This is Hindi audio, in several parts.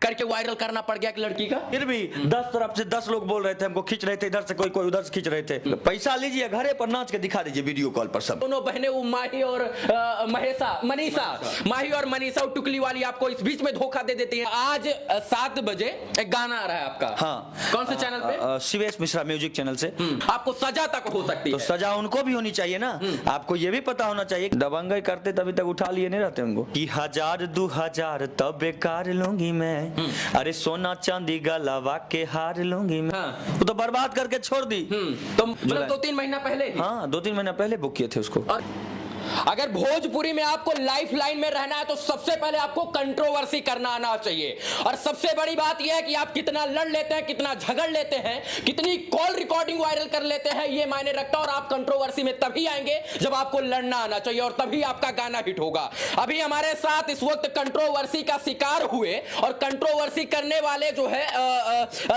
करके वायरल करना पड़ गया एक लड़की का। फिर भी 10 तरफ से 10 लोग बोल रहे थे, हमको खींच रहे थे, इधर से कोई कोई उधर से खींच रहे थे। पैसा लीजिए, घरे पर नाच के दिखा दीजिए वीडियो कॉल पर सब। दोनों बहनें वो माही और मनीषा माही और मनीषा टुकली वाली आपको इस बीच में धोखा दे देती है। आज 7 बजे एक गाना आ रहा है आपका। हाँ, कौन से चैनल पे? शिवेश मिश्रा म्यूजिक चैनल से। आपको सजा तक हो सकती तो है। सजा उनको भी होनी चाहिए ना। आपको ये भी पता होना चाहिए, दबंगई करते तभी तक उठा लिए नहीं रहते उनको कि 1000 2000 तब बेकार लूंगी मैं, अरे सोना चांदी गलावा के हार लूंगी मैं। वो तो बर्बाद करके छोड़ दी। तो मतलब 2-3 महीना पहले ही? हाँ, 2-3 महीना पहले बुक किए थे उसको। और अगर भोजपुरी में आपको लाइफ लाइन में रहना है तो सबसे पहले आपको कंट्रोवर्सी करना आना चाहिए। और सबसे बड़ी बात यह है कि आप कितना लड़ लेते हैं, कितना झगड़ लेते हैं, कितनी कॉल रिकॉर्डिंग वायरल कर लेते हैं, ये मायने रखता है। और आप कंट्रोवर्सी में तभी आएंगे जब आपको लड़ना आना चाहिए, और तभी आपका गाना हिट होगा। अभी हमारे साथ इस वक्त कंट्रोवर्सी का शिकार हुए और कंट्रोवर्सी करने वाले जो है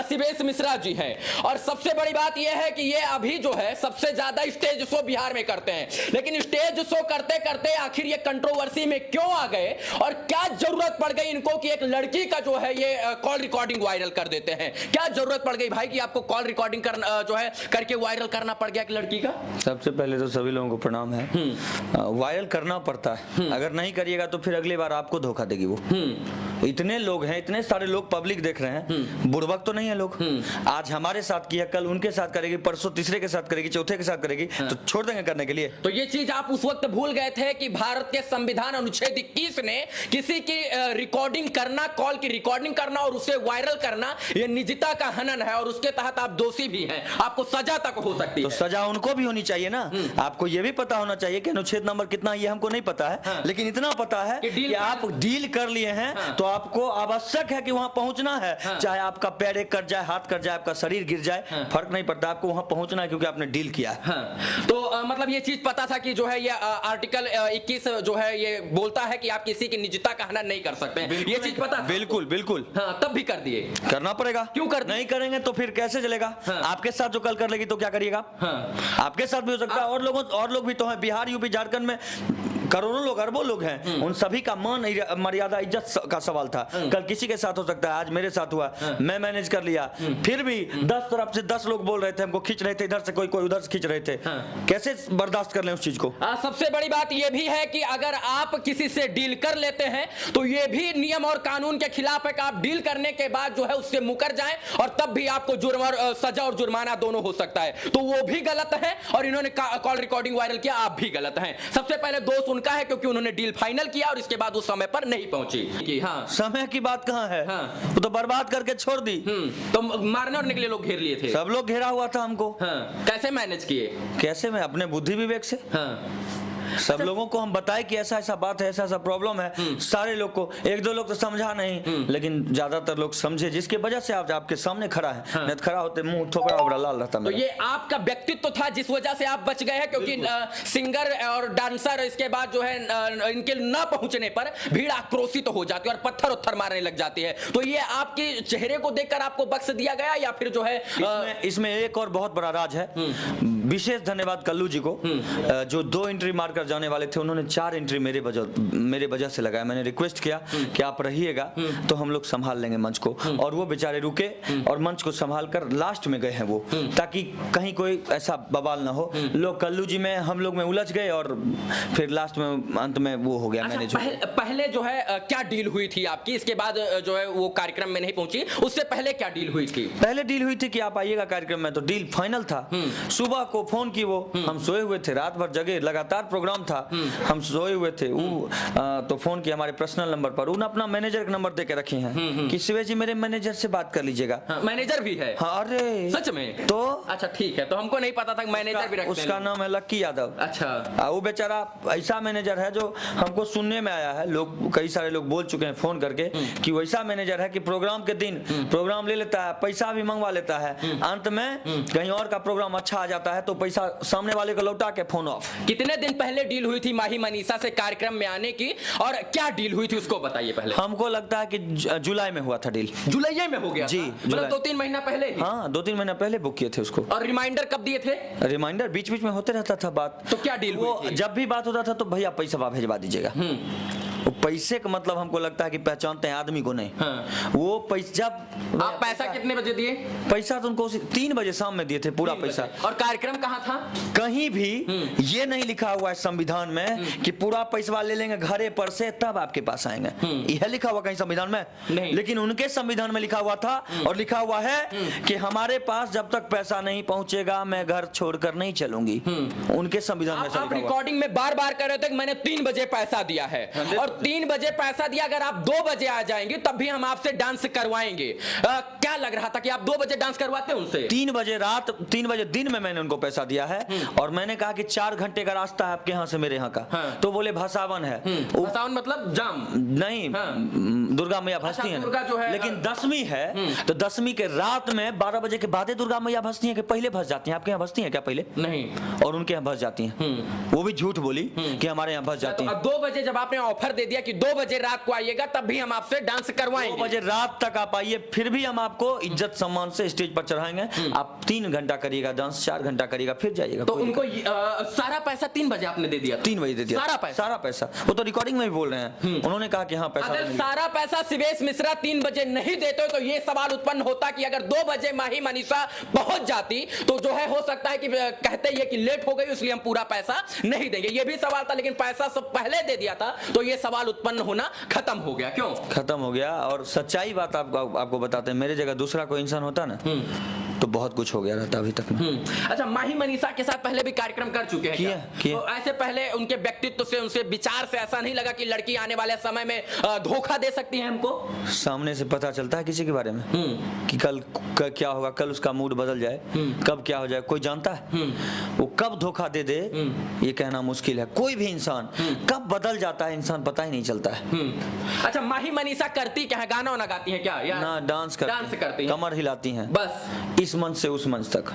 शिवेश मिश्रा जी हैं। और सबसे बड़ी बात यह है कि ये अभी जो है सबसे ज्यादा स्टेज शो बिहार में करते हैं, लेकिन स्टेज शो करते करते आखिर ये कंट्रोवर्सी में क्यों आ गए और क्या जरूरत पड़ गई इनको कि एक लड़की का जो है ये कॉल रिकॉर्डिंग वायरल कर देते हैं? क्या जरूरत पड़ गई भाई कि आपको कॉल रिकॉर्डिंग करना जो है करके वायरल करना पड़ गया एक लड़की का? सबसे पहले तो सभी लोगों को प्रणाम है। वायरल करना पड़ता है, अगर नहीं करिएगा तो फिर अगली बार आपको धोखा देगी वो। इतने लोग हैं, इतने सारे लोग पब्लिक देख रहे हैं, बुड़बक तो नहीं है लोग। आज हमारे साथ किया, कल उनके साथ करेगी, परसों तीसरे के साथ करेगी, चौथे के साथ करेगी, तो छोड़ देंगे करने के लिए? तो ये चीज आप उस वक्त भूल गए थे कि भारत के संविधान अनुच्छेद 21 ने किसी की रिकॉर्डिंग करना, कॉल की रिकॉर्डिंग करना और उसे वायरल करना, ये निजता का हनन है और उसके तहत आप दोषी भी हैं, आपको सजा तक हो सकती है। तो सजा उनको भी होनी चाहिए ना। आपको ये भी पता होना चाहिए कि अनुच्छेद नंबर कितना, ये हमको नहीं पता है, लेकिन इतना पता है कि आप डील कर लिए हैं तो आपको आवश्यक है कि वहां पहुंचना है। चाहे आपका पैर एक कट जाए, हाथ कट जाए, आपका शरीर गिर जाए, फर्क नहीं पड़ता, आपको वहां पहुंचना है क्योंकि आपने डील किया है। तो मतलब ये चीज पता था कि जो है ये आर्टिकल 21 जो है ये बोलता है कि आप किसी की निजता का हनन नहीं कर सकते हैं, ये चीज पता था? बिल्कुल बिल्कुल। हाँ, तब भी कर दिए। करना पड़ेगा। क्यों कर नहीं करेंगे तो फिर कैसे चलेगा? आपके साथ जो कल कर लेगी तो क्या करिएगा? आपके साथ भी हो सकता है, और लोग भी तो हैं। बिहार, यूपी, झारखंड में करोड़ों लोग, अरबों लोग हैं, उन सभी का मान मर्यादा इज्जत का सवाल था। कल किसी के साथ हो सकता है, आज मेरे साथ हुआ, मैं मैनेज कर लिया। फिर भी 10 तरफ से 10 लोग बोल रहे थे, हमको खींच रहे थे, इधर से कोई कोई उधर से खींच रहे थे। कैसे बर्दाश्त कर लें उस चीज को? सबसे बड़ी बात यह भी है कि अगर आप किसी से डील कर लेते हैं तो यह भी नियम और कानून के खिलाफ है कि आप डील करने के बाद जो है उससे मुकर जाएं और तब भी आपको जुर्म और सजा और जुर्माना दोनों हो सकता है। तो वो भी गलत है और इन्होंने कॉल रिकॉर्डिंग वायरल किया, आप भी गलत हैं। सबसे पहले दोष उनका है क्योंकि उन्होंने डील फाइनल किया और इसके बाद वो समय पर नहीं पहुंची। कि हाँ, समय की बात कहां है? वो तो बर्बाद करके छोड़ दी। तो मारने और निकले लोग घेर लिए थे, सब लोग घेरा हुआ था हमको। कैसे मैनेज किए? कैसे? मैं अपने बुद्धि विवेक से। सब लोगों को हम बताए कि ऐसा ऐसा बात है, ऐसा ऐसा प्रॉब्लम है। सारे लोग को, 1-2 लोग तो समझा नहीं, लेकिन ज्यादातर लोग समझे, जिसकी वजह से आज आपके सामने खड़ा है। नहीं तो खड़ा होते मुंह ठोकरा और लाल रहता। तो ये आपका व्यक्तित्व था जिस वजह से आप बच गए हैं, क्योंकि सिंगर और डांसर इसके बाद जो है इनके न पहुंचने पर भीड़ आक्रोशित हो जाती है और पत्थर उत्थर मारने लग जाती है। तो ये आपके चेहरे को देखकर आपको बख्श दिया गया या फिर जो है इसमें एक और बहुत बड़ा राज है। विशेष धन्यवाद कल्लू जी को, जो 2 एंट्री मारकर जाने वाले थे, उन्होंने 4 एंट्री मेरे वजह से लगाया। मैंने रिक्वेस्ट किया कि आप रहिएगा तो हम लोग संभाल लेंगे मंच को, और वो बेचारे रुके और मंच को संभाल कर लास्ट में गए हैं वो, ताकि कहीं कोई ऐसा बवाल ना हो। लोग कल्लू जी में, हम लोग में उलझ गए और फिर लास्ट में अंत में वो हो गया। मैंने पहले जो है क्या डील हुई थी आपकी? इसके बाद जो है वो कार्यक्रम में नहीं पहुंची, उससे पहले क्या डील हुई थी? पहले डील हुई थी कि आप आइएगा कार्यक्रम में, तो डील फाइनल था। सुबह को फोन की वो, हम सोए हुए थे, रात भर जगे, लगातार प्रोग्राम था, हम सोए हुए थे। तो फोन किया हमारे पर्सनल नंबर पर, उन्होंने अपना मैनेजर का नंबर दे के रखे हैं कि शिवेश जी मेरे मैनेजर से बात कर लीजिएगा। मैनेजर भी है? हाँ। अरे सच में? तो अच्छा ठीक है, तो हमको नहीं पता था मैनेजर भी रखते हैं। उसका नाम है लक्की यादव। अच्छा। वो बेचारा ऐसा मैनेजर है जो हमको सुनने में आया है, लोग, कई सारे लोग बोल चुके हैं फोन करके कि वैसा मैनेजर है कि प्रोग्राम के दिन प्रोग्राम ले लेता है, पैसा भी मंगवा लेता है, अंत में कहीं और का प्रोग्राम अच्छा आ जाता है तो पैसा सामने वाले को लौटा के फोन ऑफ। कितने दिन पहले डील हुई थी माही मनीषा से कार्यक्रम में आने की, और क्या डील हुई थी उसको बताइए पहले। हमको लगता है कि जुलाई में हुआ था डील। जुलाई में हो गया जी, मतलब 2-3 महीना पहले ही? हाँ, 2-3 महीना पहले बुक किए थे उसको। और रिमाइंडर कब दिए थे? रिमाइंडर बीच बीच में होते रहता था बात। तो क्या डील हुई थी? जब भी बात होता था तो भैया पैसा भेजवा दीजिएगा। वो पैसे का मतलब हमको लगता है कि पहचानते हैं आदमी को नहीं। हाँ। वो पैसा जब आप पैसा कितने बजे दिए? पैसा तो उनको 3 बजे शाम में दिए थे पूरा पैसा। और कार्यक्रम कहाँ था? कहीं भी ये नहीं लिखा हुआ है संविधान में कि पूरा पैसा ले लेंगे घरे पर से तब आपके पास आएंगे, यह लिखा हुआ कहीं संविधान में नहीं। लेकिन उनके संविधान में लिखा हुआ था और लिखा हुआ है कि हमारे पास जब तक पैसा नहीं पहुंचेगा मैं घर छोड़कर नहीं चलूंगी। उनके संविधान में ऐसा आप लिखा हुआ। रिकॉर्डिंग में बार बार कह रहे थे कि मैंने 3 बजे पैसा दिया है और 3 बजे पैसा दिया, अगर आप 2 बजे आ जाएंगे तब भी हम आपसे डांस करवाएंगे। क्या लग रहा था कि आप 2 बजे डांस करवाते उनसे? 3 बजे रात 3 बजे दिन में मैंने उनको पैसा दिया है और मैंने कहा कि 4 घंटे का रास्ता है आपके यहाँ से मेरे यहाँ का। हाँ। तो बोले भसावन है। भसावन मतलब जाम? नहीं, हाँ। दुर्गा मैया भसती है, दुर्गा जो है, लेकिन दसवीं है तो दसवीं के रात में 12 बजे के बाद दुर्गा मैया भसती है कि पहले भस जाती हैं? आपके यहाँ भसती हैं क्या पहले? नहीं। और उनके यहाँ भस जाती हैं। वो भी झूठ बोली कि हमारे यहाँ भस जाती हैं। अब 2 बजे जब आपने ऑफर दे दिया कि 2 बजे रात को आइएगा तब भी हम आपसे डांस 2 करवाएंगे। बजे रात तक आप आइए फिर भी हम आपको इज्जत सम्मान से स्टेज पर चढ़ाएंगे। आप 3 घंटा करिएगा डांस, 4 घंटा करिएगा फिर जाइएगा। तो उनको सारा पैसा 3 बजे आपने दे दिया? 3 बजे दे दिया सारा पैसा। वो तो रिकॉर्डिंग में भी बोल रहे हैं, उन्होंने कहा कि हाँ पैसा। अगर सारा पैसा शिवेश मिश्रा 3 बजे नहीं देते तो ये सवाल उत्पन्न होता कि अगर 2 बजे माही मनीषा पहुंच जाती तो जो है हो सकता है कि कहते ये कि लेट हो गई इसलिए हम पूरा पैसा नहीं देंगे, ये भी सवाल था। लेकिन पैसा सब पहले दे दिया था तो ये सवाल उत्पन्न होना खत्म हो गया। क्यों खत्म हो गया? और सच्चाई बात आपको बताते हैं, मेरे जगह दूसरा कोई इंसान होता ना तो बहुत कुछ हो गया रहता अभी तक में। अच्छा, माही मनीषा के साथ पहले भी कार्यक्रम कर चुके हैं क्या? किया। तो ऐसे पहले उनके व्यक्तित्व से, उनसे विचार से ऐसा नहीं लगा कि लड़की आने वाले समय में धोखा दे सकती है हमको? सामने से पता चलता है किसी के बारे में कि कल क्या होगा, कल उसका मूड बदल जाए, कब क्या हो जाए कोई जानता है? वो कब धोखा दे दे ये कहना मुश्किल है। कोई भी इंसान कब बदल जाता है इंसान पता ही नहीं चलता है। अच्छा, माही मनीषा करती क्या है? गाना वाना गाती है क्या या ना डांस करती हैं? कमर हिलाती हैं बस इस मंच से उस मंच तक।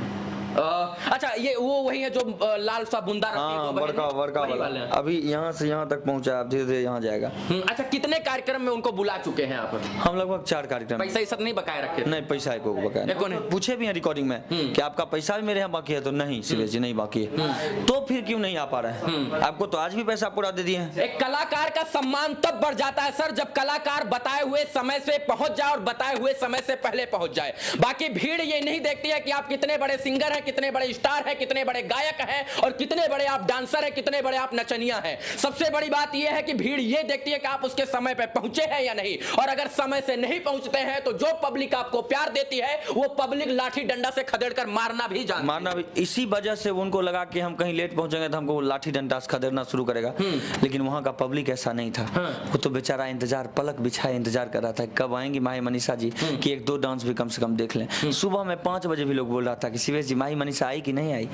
अच्छा, ये वो वही है जो लाल सा बुंदा रखती है, हाँ, वो बड़का वाला है। अभी यहाँ से यहाँ तक पहुँचा, अब धीरे धीरे यहाँ जाएगा। अच्छा, कितने कार्यक्रम में उनको बुला चुके हैं आप? हम लगभग 4 कार्यक्रम। पैसा ही सब नहीं बकाया रखे? नहीं, पैसा एको बकाया। पूछे भी हैं रिकॉर्डिंग में कि आपका पैसा भी मेरे यहाँ बाकी है, तो नहीं शिवेश जी नहीं बाकी है। तो फिर क्यों नहीं आ पा रहे हैं? आपको तो आज भी पैसा पूरा दे दिए हैं। एक कलाकार का सम्मान तब बढ़ जाता है सर जब कलाकार बताए हुए समय से पहुंच जाए और बताए हुए समय से पहले पहुंच जाए। बाकी भीड़ ये नहीं देखती है कि आप कितने बड़े सिंगर हैं, कितने बड़े स्टार हैं, कितने बड़े गायक हैं और कितने बड़े आप डांसर हैं, कितने बड़े आप नचनिया हैं। सबसे बड़ी बात यह है कि भीड़ ये देखती है कि आप उसके समय पे पहुंचे हैं या नहीं। और अगर समय से नहीं पहुंचते हैं तो जो पब्लिक आपको प्यार देती है वो पब्लिक लाठी डंडा से खदेड़कर मारना भी जानती है। इसी वजह से उनको लगा कि हम कहीं लेट पहुंचेंगे तो हमको लाठी डंडा से खदेड़ना शुरू करेगा। लेकिन वहां का पब्लिक ऐसा नहीं था। वो तो बेचारा इंतजार, पलक बिछाए इंतजार कर रहा था कब आएंगी माही मनीषा जी कि 1-2 डांस भी कम से कम देख लें। सुबह में 5 बजे भी लोग बोल रहा था कि शिवेश जी माही मनीषा आई कि नहीं आई?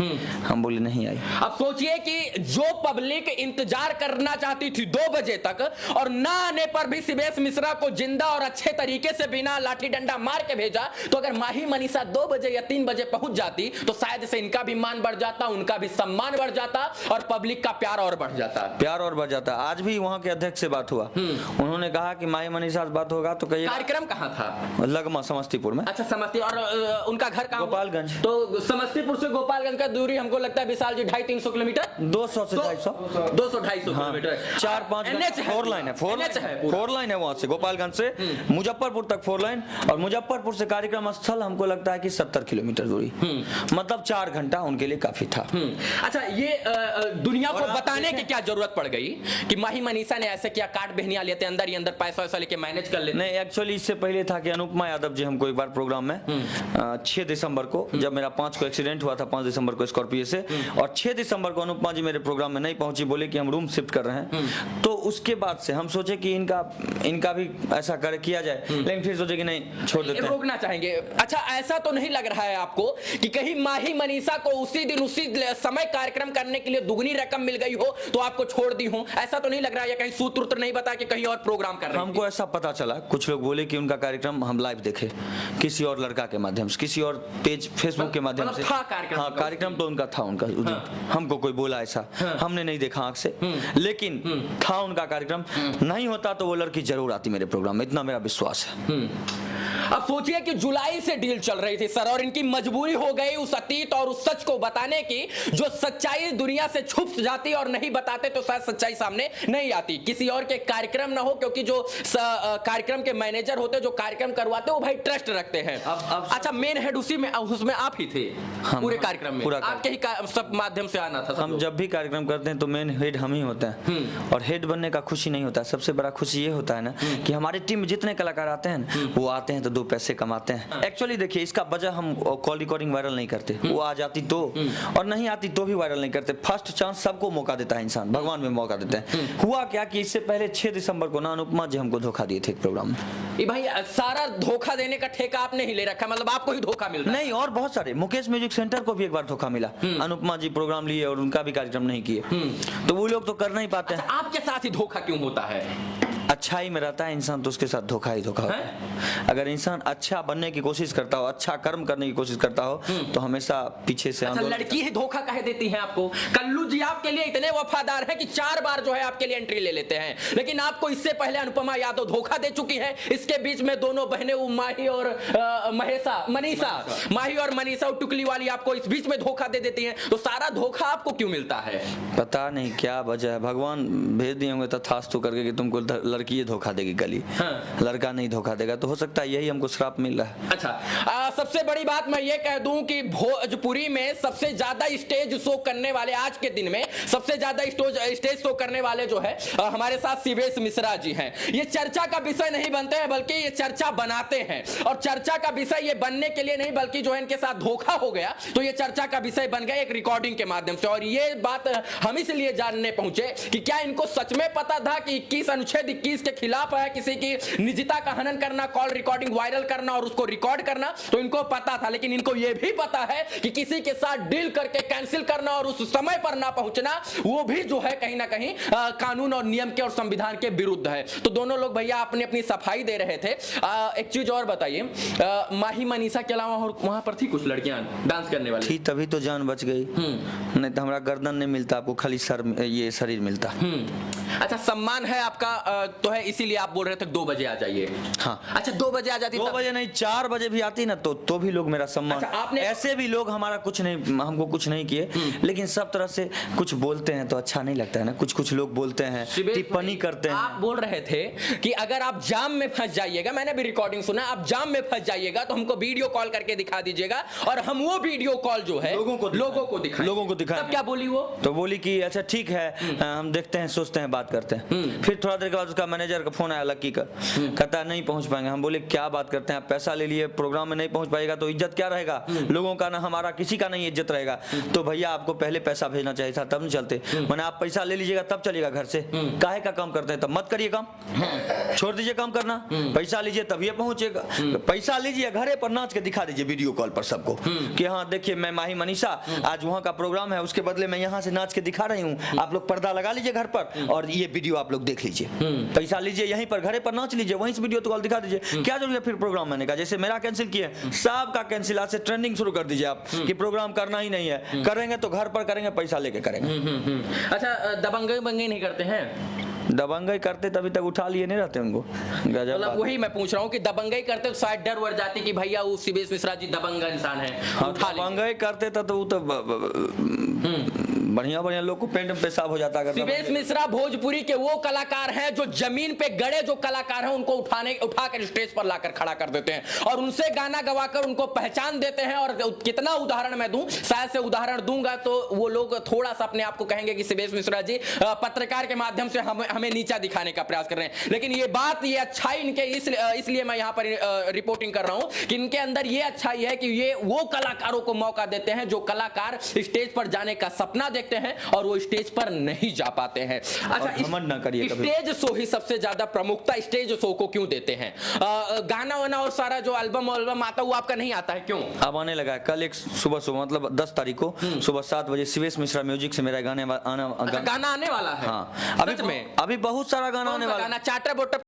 हम बोले नहीं आई। अब सोचिए कि जो पब्लिक इंतजार करना चाहती थी 2 बजे तक और ना आने पर भी शिवेश मिश्रा को जिंदा और अच्छे तरीके से बिना लाठी डंडा मार के भेजा, तो अगर माही मनीषा 2 बजे या 3 बजे पहुंच जाती तो शायद से इनका भी मान बढ़ जाता, उनका भी सम्मान बढ़ जाता और पब्लिक का प्यार और बढ़ जाता। आज भी वहाँ के अध्यक्ष से बात हुआ, उन्होंने कहा कि माही मनीषा से बात होगा तो कहिए। कार्यक्रम कहाँ था? लगमा समस्तीपुर में। अच्छा, समस्तीपुर। और उनका घर कहाँ? गोपालगंज। तो समस्तीपुर से गोपालगंज का दूरी हमको लगता है विशाल जी 250-300 किलोमीटर, 200 से 250 किलोमीटर, 4-5 4 लाइन है, 4 लाइन है वहाँ से गोपालगंज से मुजफ्फरपुर तक 4 लाइन। और मुजफ्फरपुर से कार्यक्रम स्थल हमको लगता है कि 70 किलोमीटर दूरी, मतलब 4 घंटा उनके लिए काफी था। अच्छा, ये दुनिया को बताने की क्या जरूरत पड़ गई कि माही मनीषा ने ऐसे किया, कार्ड बहनिया लेते अंदर ही अंदर पैसा वैसा लेके मैनेज कर लेते? नहीं, एक्चुअली इससे पहले था कि अनुपमा यादव जी हमको एक बार प्रोग्राम में 6 दिसंबर को, जब मेरा 5 को एक्सीडेंट हुआ था 5 दिसंबर को स्कॉर्पियो से, और 6 दिसंबर को अनुपमा जी मेरे प्रोग्राम में नहीं पहुंची, बोले कि हम रूम शिफ्ट कर रहे हैं। तो उसके बाद से हम सोचे कि इनका भी ऐसा किया जाए, लेकिन फिर सोचे कि नहीं, छोड़ देते हैं, रोकना चाहेंगे। अच्छा, ऐसा तो नहीं लग रहा है आपको कि कहीं माही मनीषा को उसी दिन उसी समय कार्यक्रम करने के लिए दुगनी रकम मिल गई हो तो आपको छोड़ दी हो? ऐसा तो नहीं लग रहा है? या कहीं सूत्र नहीं बता कि कहीं और प्रोग्राम कर रहे हैं? हमको ऐसा पता चला, कुछ लोग बोले कि उनका कार्यक्रम हम लाइव देखे किसी और लड़का के माध्यम से, किसी और पेज फेसबुक के माध्यम से। से। था कार्यक्रम? हाँ, कार्यक्रम तो उनका था, उनका उस दिन। हमको कोई बोला ऐसा, हमने नहीं देखा आंख से, लेकिन था उनका कार्यक्रम। नहीं होता तो वो लड़की जरूर आती मेरे प्रोग्राम में, इतना मेरा विश्वास है। अब सोचिए कि जुलाई से डील चल रही थी सर, और इनकी मजबूरी हो गई उस अतीत और उस सच को बताने की जो सच्चाई दुनिया से छुप जाती और नहीं बताते तो शायद सच्चाई सामने नहीं आती। किसी और के कार्यक्रम ना हो, क्योंकि जो कार्यक्रम के मैनेजर होते जो कार्यक्रम करवाते वो भाई ट्रस्ट रखते हैं। अब अच्छा, मेन हेड उसी में, उसमें आप ही थे पूरे कार्यक्रम में? पूरा आपके ही सब माध्यम से आना था? हम जब भी कार्यक्रम करते हैं तो मेन हेड हम ही होते हैं, और हेड बनने का खुशी नहीं होता, सबसे बड़ा खुशी ये होता है ना कि हमारी टीम में जितने कलाकार आते हैं वो आते हैं तो 2 पैसे कमाते हैं। एक्चुअली देखिए, इसका वजह हम कॉल रिकॉर्डिंग वायरल नहीं करते, वो आ जाती तो, और नहीं आती तो भी वायरल नहीं करते। फर्स्ट चांस सबको मौका देता है इंसान, भगवान में मौका देते हैं। हुआ क्या कि इससे पहले 6 दिसंबर को ना अनुपमा जी हमको धोखा दिए थे एक प्रोग्राम में। ये भाई सारा धोखा देने का ठेका आपने ही ले रखा, मतलब आपको ही धोखा मिल रहा है? नहीं, और बहुत सारे, मुकेश म्यूजिक सेंटर को भी एक बार धोखा मिला, अनुपमा जी प्रोग्राम लिए और उनका भी कार्यक्रम नहीं किए, तो वो लोग तो कर नहीं पाते हैं। आपके साथ ही धोखा क्यों होता है? अच्छाई में रहता है इंसान तो उसके साथ धोखा ही धोखा होता है। अगर इंसान अच्छा बनने की कोशिश करता हो, अच्छा कर्म करने की कोशिश करता हो, तो हमेशा पीछे से अच्छा, लड़की ही धोखा कहे देती है आपको? कल्लू जी आपके लिए इतने वफादार हैं कि 4 बार जो है आपके लिए एंट्री ले लेते हैं, लेकिन आपको इससे पहले अनुपमा यादव धोखा दे चुकी है। इसके बीच में दोनों बहनें माही और मनीषा और टुकली वाली आपको इस बीच में धोखा दे देती हैं, तो सारा धोखा आपको क्यों मिलता है? पता नहीं क्या वजह है, भगवान भेज दिए होंगे तथास्तु करके कि तुमको लड़की ये धोखा देगी गली, लड़का नहीं धोखा देगा, तो हो सकता है यही हमको श्राप मिल रहा है। अच्छा, सबसे बड़ी बात मैं ये कह दूं कि भोजपुरी में सबसे ज्यादा स्टेज शो करने वाले, आज के दिन में सबसे ज्यादा स्टेज शो करने वाले जो है हमारे साथ शिवेश मिश्रा जी हैं। ये चर्चा का विषय नहीं बनते हैं, बल्कि ये चर्चा बनाते हैं, और चर्चा का विषय ये बनने के लिए नहीं, बल्कि जो है इनके साथ धोखा हो गया तो ये चर्चा का विषय बन गया एक रिकॉर्डिंग के माध्यम से। और ये बात हम इसलिए जानने पहुंचे कि क्या इनको सच में पता था कि 21 अनुच्छेद 21 के खिलाफ है किसी की निजता का हनन करना, कॉल रिकॉर्डिंग वायरल करना और उसको रिकॉर्ड करना, तो इनको पता था। लेकिन इनको यह भी पता है कि किसी के साथ डील करके कैंसिल करना और उस समय पर ना पहुंचना, वो भी जो है कहीं ना कहीं कानून और नियम के और संविधान के विरुद्ध है। तो दोनों लोग भैया अपनी अपनी सफाई दे रहे थे। एक चीज और बताइए, माही मनीषा के अलावा और वहां पर थी कुछ लड़कियां डांस करने वाली? थी, तभी तो जान बच गई, नहीं तो हमारा गर्दन नहीं मिलता, आपको खाली सर, ये शरीर मिलता। अच्छा, सम्मान है आपका तो है, इसीलिए आप बोल रहे थे 2 बजे आ जाइए। हाँ। अच्छा, 2 बजे आ जाती? 2 बजे नहीं, 4 बजे भी आती ना तो भी लोग मेरा सम्मान। अच्छा, आपने ऐसे भी लोग हमारा कुछ नहीं, हमको कुछ नहीं किए, लेकिन सब तरह से कुछ बोलते हैं तो अच्छा नहीं लगता है ना। कुछ लोग बोलते हैं, टिप्पणी करते हैं। आप बोल रहे थे कि अगर आप जाम में फंस जाइएगा, मैंने भी रिकॉर्डिंग सुना, आप जाम में फंस जाइएगा तो हमको वीडियो कॉल करके दिखा दीजिएगा, और हम वो वीडियो कॉल जो है लोगों को दिखाएं। तब क्या बोली वो? तो बोली कि अच्छा ठीक है, हम देखते हैं, सोचते हैं, बात करते हैं। फिर थोड़ा देर के बाद उसका मैनेजर का फोन आया लक्की का, कहता है नहीं पहुंच पाएंगे। हम बोले क्या बात करते हैं, आप पैसा ले लिए, प्रोग्राम में नहीं पहुंच पाएगा तो इज्जत क्या रहेगा, लोगों का ना हमारा किसी का नहीं इज्जत रहेगा। तो भैया आपको पहले पैसा भेजना चाहिए था, तब नहीं चलते। मैंने आप पैसा ले लीजिएगा तब चलिएगा घर से, काहे का काम करते हैं, तब मत करिए काम, छोड़ दीजिए काम करना, पैसा लीजिए तभी पहुंचेगा। पैसा लीजिए, घरे पर नाच के दिखा दीजिए वीडियो कॉल पर सबको कि हाँ देखिए मैं माही मनीषा, आज वहाँ का प्रोग्राम है, उसके बदले मैं यहाँ से नाच के दिखा रही हूँ, आप लोग पर्दा लगा लीजिए घर पर और ये वीडियो आप लोग देख लीजिए। पैसा लीजिए, यहीं पर घरे पर नाच लीजिए, वहीं से वीडियो कॉल दिखा दीजिए, क्या जरूरत है फिर प्रोग्राम मैंने कहा, जैसे मेरा कैंसिल किए सब का कैंसिल, आज से ट्रेंडिंग शुरू कर दीजिए आप कि प्रोग्राम करना ही नहीं है, करेंगे तो घर पर करेंगे, पैसा लेके करेंगे। अच्छा, दबंगई नहीं करते हैं? दबंगई करते तभी तक उठा लिए नहीं रहते उनको, गजब। मतलब वही मैं पूछ रहा हूँ कि दबंगई करते तो शायद डर वर जाती कि भैया वो शिवेश मिश्रा जी दबंग इंसान है, दबंगई करते तो वो तो बढ़िया लोग को पेंट में पेशाब हो जाता है। शिवेश मिश्रा भोजपुरी के वो कलाकार हैं जो जमीन पे गड़े जो कलाकार हैं उनको उठाकर स्टेज पर लाकर खड़ा कर देते हैं और उनसे गाना गवाकर उनको पहचान देते हैं। और कितना उदाहरण मैं दूं, शायद से उदाहरण दूंगा तो वो लोग थोड़ा सा अपने आप को कहेंगे कि शिवेश मिश्रा जी पत्रकार के माध्यम से हमें नीचा दिखाने का प्रयास कर रहे हैं। लेकिन ये बात, ये अच्छाई इनके इसलिए मैं यहाँ पर रिपोर्टिंग कर रहा हूं कि इनके अंदर ये अच्छाई है कि ये वो कलाकारों को मौका देते हैं जो कलाकार स्टेज पर जाने का सपना देखते हैं और वो स्टेज पर नहीं जा पाते हैं। अच्छा, ना करिए कभी। स्टेज शो ही सबसे ज्यादा प्रमुखता स्टेज शो को क्यों देते हैं? गाना वाना और सारा जो एल्बम आता वो आपका नहीं आता है क्यों? अब आने लगा है। कल एक सुबह मतलब 10 तारीख को सुबह 7 बजे शिवेश मिश्रा म्यूजिक से मेरा गाना आने वाला है। हाँ, अभी बहुत सारा गाना आने वाला है। Charter voter